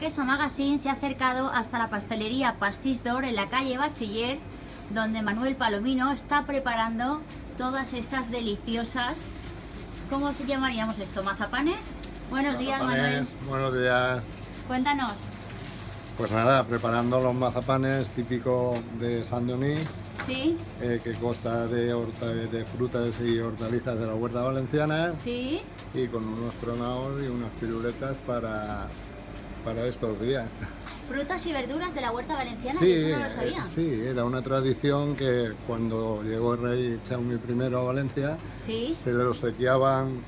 Queso Magazine se ha acercado hasta la pastelería Pastís d'Or en la calle Bachiller, donde Manuel Palomino está preparando todas estas deliciosas, ¿cómo se llamaríamos esto? ¿Mazapanes? Buenos días, Manuel. Buenos días. Cuéntanos. Pues nada, preparando los mazapanes típicos de San Denis, ¿Sí? que consta de frutas y hortalizas de la huerta valenciana, ¿Sí? y con unos tronaos y unas piruletas para estos días. Frutas y verduras de la huerta valenciana, Sí, yo eso no lo sabía. sí, era una tradición que cuando llegó el rey Jaume I a Valencia, ¿Sí? se le obsequiaban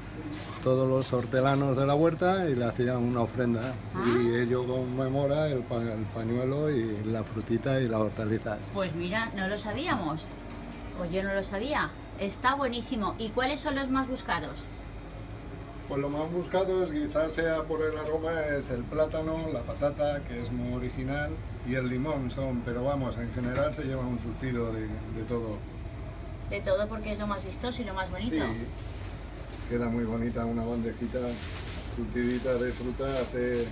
todos los hortelanos de la huerta y le hacían una ofrenda. Y ello conmemora el pañuelo y la frutita y las hortalizas. Pues mira, no lo sabíamos. Pues yo no lo sabía. Está buenísimo. ¿Y cuáles son los más buscados? Pues lo más buscado es, quizás sea por el aroma, es el plátano, la patata, que es muy original, y el limón pero vamos, en general se lleva un surtido de todo. De todo, porque es lo más vistoso y lo más bonito. Sí, queda muy bonita una bandejita surtidita de fruta, hace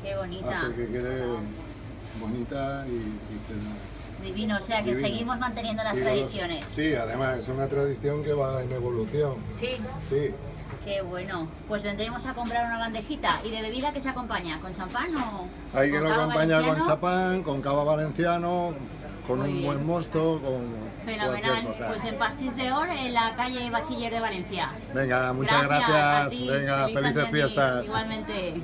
Qué bonita. que quede bonita y queda Divino, o sea que divino. seguimos manteniendo las Sí, tradiciones. Sí, además es una tradición que va en evolución. Sí. Sí. Qué bueno. Pues vendremos a comprar una bandejita. ¿Y de bebida qué se acompaña? ¿Con champán o...? Hay que con lo cava acompaña con valenciano? chapán, con cava valenciano, con Muy un bien. buen mosto, con cualquier Fenomenal. cosa. Pues en Pastís d'Or, en la calle Bachiller de Valencia. Venga, muchas A gracias. ti. Venga, Feliz felices San Denis. fiestas. Igualmente.